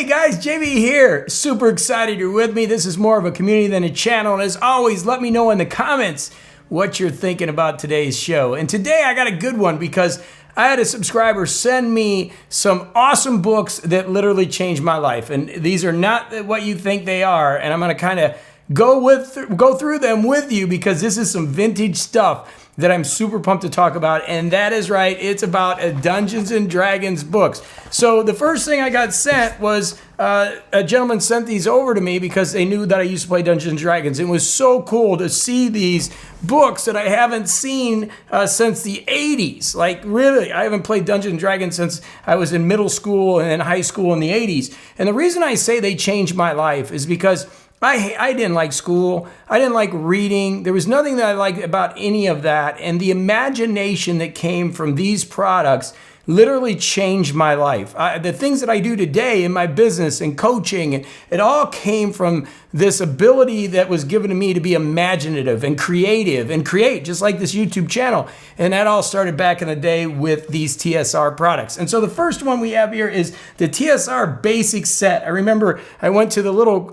Hey guys, JB here. Super excited you're with me. This is more of a community than a channel. And as always, let me know in the comments what you're thinking about today's show. And today I got a good one because I had a subscriber send me some awesome books that literally changed my life. And these are not what you think they are. And I'm going to kind of go through them with you because this is some vintage stuff that I'm super pumped to talk about, and that is right, it's about a Dungeons and Dragons books. So the first thing I got sent was a gentleman sent these over to me because they knew that I used to play Dungeons and Dragons. It was so cool to see these books that I haven't seen since the 80s. Like really, I haven't played Dungeons and Dragons since I was in middle school and in high school in the 80s. And the reason I say they changed my life is because I didn't like school. I didn't like reading. There was nothing that I liked about any of that. And the imagination that came from these products literally changed my life. The things that I do today in my business and coaching, it all came from this ability that was given to me to be imaginative and creative and create, just like this YouTube channel. And that all started back in the day with these TSR products. And so the first one we have here is the TSR Basic Set. I remember I went to the little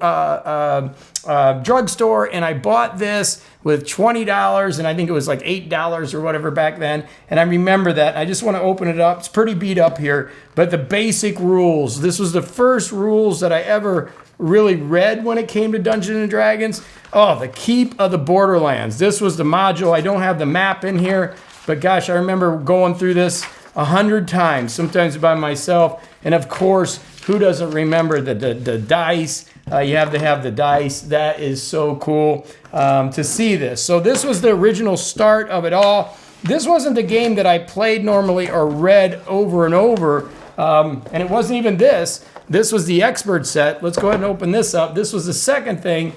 drugstore and I bought this with $20, and I think it was like $8 or whatever back then. And I remember that. I just want to open it up. It's pretty beat up here, but the basic rules. This was the first rules that I ever really read when it came to Dungeons and Dragons. Oh, the Keep of the Borderlands. This was the module. I don't have the map in here, but gosh, I remember going through this 100 times, sometimes by myself. And of course, who doesn't remember the dice? You have to have the dice. That is so cool to see this. So this was the original start of it all. This wasn't the game that I played normally or read over and over. And it wasn't even this. This was the expert set. Let's go ahead and open this up. This was the second thing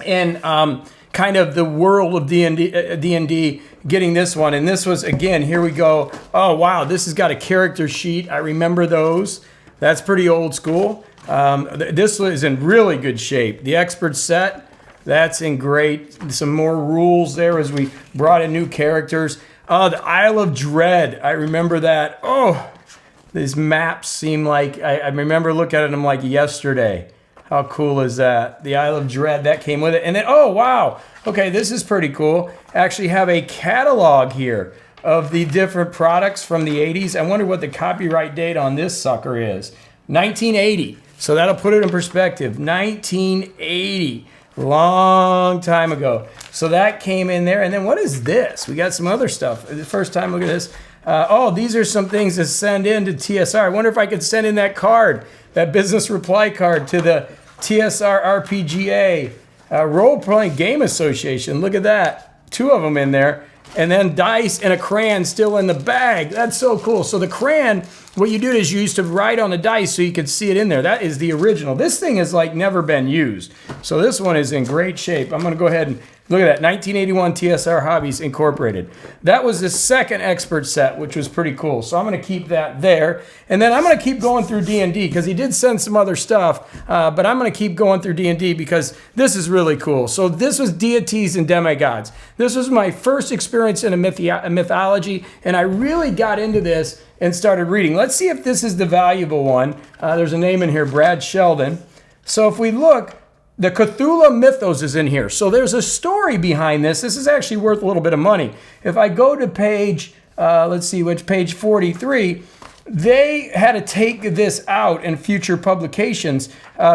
in kind of the world of D&D, getting this one. And this was, again, here we go. Oh, wow, this has got a character sheet. I remember those. That's pretty old school. This is in really good shape. The expert set, that's in great. Some more rules there as we brought in new characters. The Isle of Dread, I remember that. Oh, these maps seem like, I remember looking at them like yesterday. How cool is that? The Isle of Dread, that came with it. And then, oh, wow. Okay, this is pretty cool. Actually have a catalog here of the different products from the 80s. I wonder what the copyright date on this sucker is. 1980. So that'll put it in perspective. 1980. Long time ago. So that came in there. And then what is this? We got some other stuff. The first time, look at this. Oh, these are some things to send in to TSR. I wonder if I could send in that card, that business reply card to the TSR RPGA Role-Playing Game Association. Look at that. 2 of them in there. And then dice and a crayon still in the bag. That's so cool. So the crayon, what you do is you used to write on the dice so you could see it in there. That is the original. This thing has like never been used. So this one is in great shape. I'm going to go ahead and look at that. 1981 TSR Hobbies Incorporated. That was the second expert set, which was pretty cool. So I'm going to keep that there. And then I'm going to keep going through D&D because he did send some other stuff. But I'm going to keep going through D&D because this is really cool. So this was Deities and Demigods. This was my first experience in a mythology. And I really got into this and started reading. Let's see if this is the valuable one. There's a name in here, Brad Sheldon. So if we look, the Cthulhu mythos is in here. So there's a story behind this. This is actually worth a little bit of money. If I go to page, let's see, which page 43, they had to take this out in future publications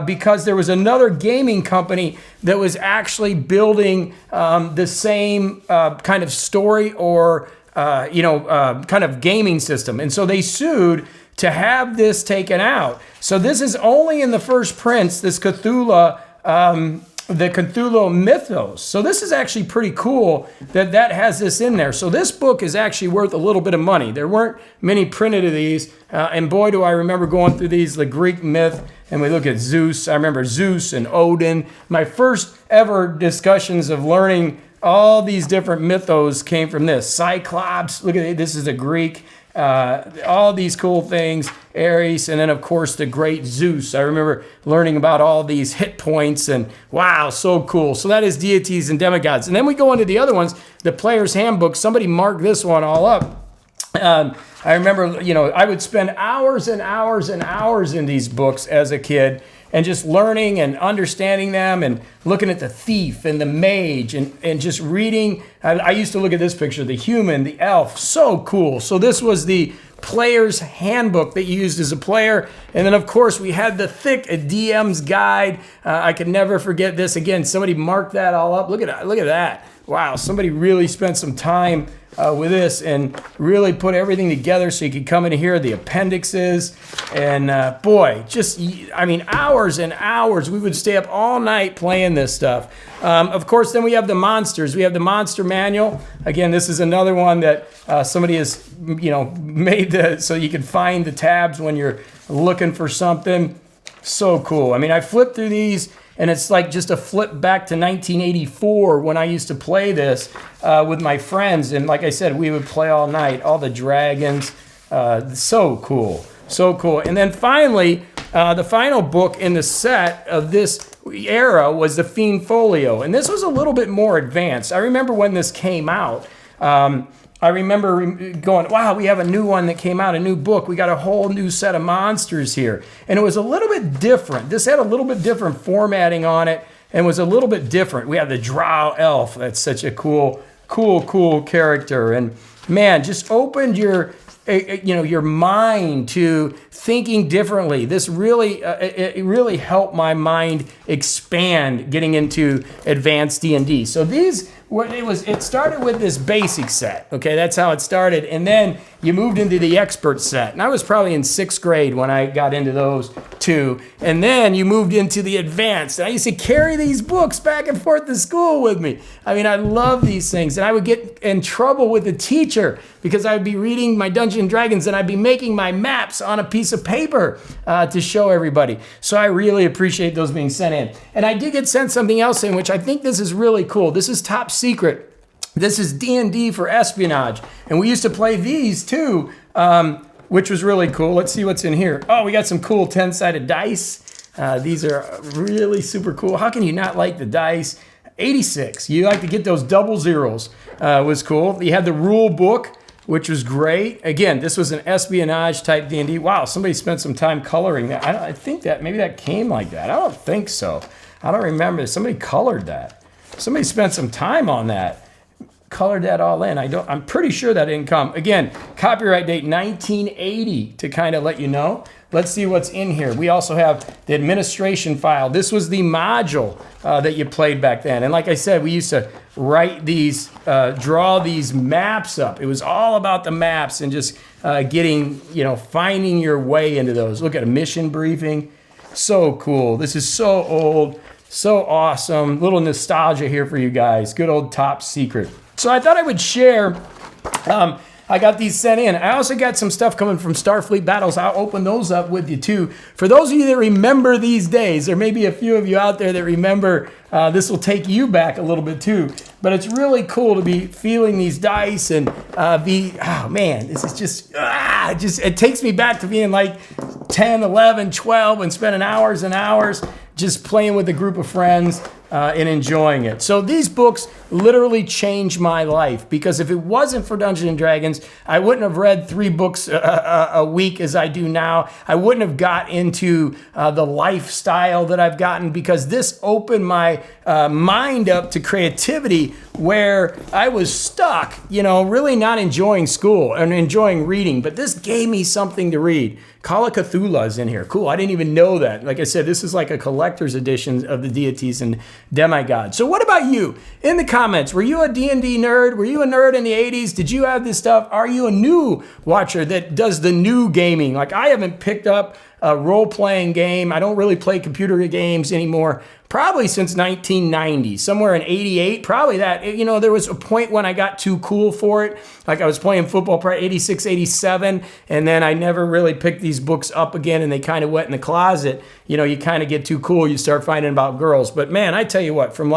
because there was another gaming company that was actually building the same kind of story or kind of gaming system. And so they sued to have this taken out. So this is only in the first prints, this Cthulhu, the Cthulhu mythos. So this is actually pretty cool that has this in there. So this book is actually worth a little bit of money. There weren't many printed of these. And boy, do I remember going through these, the Greek myth, and we look at Zeus. I remember Zeus and Odin. My first ever discussions of learning all these different mythos came from this. Cyclops, look at it, this is a Greek. All these cool things, Ares, and then of course the great Zeus. I remember learning about all these hit points and wow, so cool. So that is Deities and Demigods. And then we go into the other ones, the Player's Handbook. Somebody marked this one all up. I remember, I would spend hours and hours and hours in these books as a kid and just learning and understanding them and looking at the thief and the mage and just reading. I used to look at this picture, the human, the elf, so cool. So this was the player's handbook that you used as a player. And then, of course, we had the thick DM's guide. I could never forget this. Again, somebody marked that all up. Look at that. Wow, somebody really spent some time with this and really put everything together so you could come in here, the appendixes, and hours and hours. We would stay up all night playing this stuff. Of course, then we have the monsters. We have the monster manual. Again, this is another one that somebody has, made so you can find the tabs when you're looking for something. So cool. I flipped through these, and it's like just a flip back to 1984 when I used to play this with my friends. And like I said, we would play all night, all the dragons. So cool. So cool. And then finally, the final book in the set of this era was the Fiend Folio. And this was a little bit more advanced. I remember when this came out. I remember going, wow, we have a new one that came out, a new book. We got a whole new set of monsters here. And it was a little bit different. This had a little bit different formatting on it and was a little bit different. We had the Drow Elf. That's such a cool character. And man, just opened your mind to thinking differently. This really, it really helped my mind expand getting into advanced D&D. So it started with this basic set. Okay, that's how it started. And then you moved into the expert set. And I was probably in 6th grade when I got into those two. And then you moved into the advanced. And I used to carry these books back and forth to school with me. I love these things. And I would get in trouble with the teacher because I would be reading my Dungeons and Dragons and I'd be making my maps on a piece of paper to show everybody. So I really appreciate those being sent in. And I did get sent something else in, which I think this is really cool. This is top secret. This is D&D for espionage. And we used to play these too, which was really cool. Let's see what's in here. Oh, we got some cool 10-sided dice. These are really super cool. How can you not like the dice? 86. You like to get those double zeros. Was cool. You had the rule book, which was great. Again, this was an espionage type D&D. Wow, somebody spent some time coloring that. I think that maybe that came like that. I don't think so. I don't remember. Somebody colored that. Somebody spent some time on that. Colored that all in. I'm pretty sure that didn't come. Again, copyright date 1980 to kind of let you know. Let's see what's in here. We also have the administration file. This was the module that you played back then. And like I said, we used to write these, draw these maps up. It was all about the maps and just getting, finding your way into those. Look at a mission briefing. So cool. This is so old, so awesome. Little nostalgia here for you guys. Good old top secret. So I thought I would share. I got these sent in. I also got some stuff coming from Starfleet Battles. I'll open those up with you too. For those of you that remember these days, there may be a few of you out there that remember, this will take you back a little bit too. But it's really cool to be feeling these dice and this is just it takes me back to being like 10, 11, 12 and spending hours and hours just playing with a group of friends and enjoying it. So these books literally changed my life because if it wasn't for Dungeons and Dragons, I wouldn't have read 3 books a week as I do now. I wouldn't have got into the lifestyle that I've gotten because this opened my mind up to creativity where I was stuck, really not enjoying school and enjoying reading, but this gave me something to read. Call of Cthulhu is in here. Cool. I didn't even know that. Like I said, this is like a collector's edition of the deities and demigods. So what about you? In the comments, were you a D&D nerd? Were you a nerd in the 80s? Did you have this stuff? Are you a new watcher that does the new gaming? Like I haven't picked up a role-playing game. I don't really play computer games anymore. Probably since 1990, somewhere in 88, probably that. There was a point when I got too cool for it. Like I was playing football, probably 86, 87, and then I never really picked these books up again, and they kind of went in the closet. You kind of get too cool, you start finding about girls. But man, I tell you what, from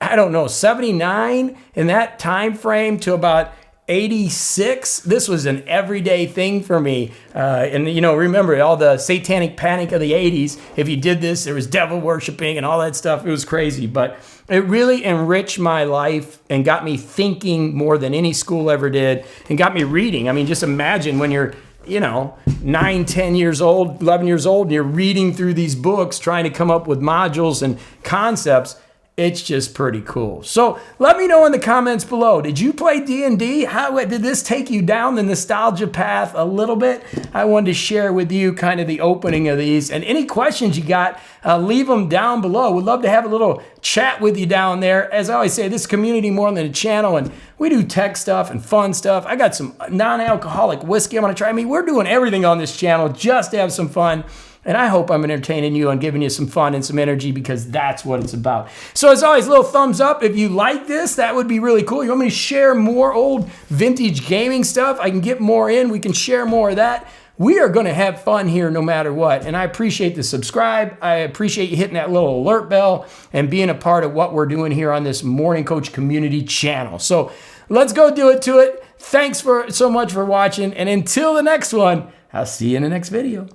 79 in that time frame to about 86. This was an everyday thing for me. And, you know, remember all the satanic panic of the 80s. If you did this, there was devil worshiping and all that stuff. It was crazy. But it really enriched my life and got me thinking more than any school ever did and got me reading. I mean, just imagine when you're, you know, 9, 10 years old, 11 years old, and you're reading through these books, trying to come up with modules and concepts. It's just pretty cool. So let me know in the comments below. Did you play D&D? How did this take you down the nostalgia path a little bit? I wanted to share with you kind of the opening of these. And any questions you got, leave them down below. We'd love to have a little chat with you down there. As I always say, this community more than a channel, and we do tech stuff and fun stuff. I got some non-alcoholic whiskey I'm gonna try. I mean, we're doing everything on this channel just to have some fun. And I hope I'm entertaining you and giving you some fun and some energy, because that's what it's about. So as always, little thumbs up if you like this. That would be really cool. You want me to share more old vintage gaming stuff? I can get more in. We can share more of that. We are going to have fun here no matter what. And I appreciate the subscribe. I appreciate you hitting that little alert bell and being a part of what we're doing here on this Morning Coach community channel. So let's go do it to it. Thanks so much for watching. And until the next one, I'll see you in the next video.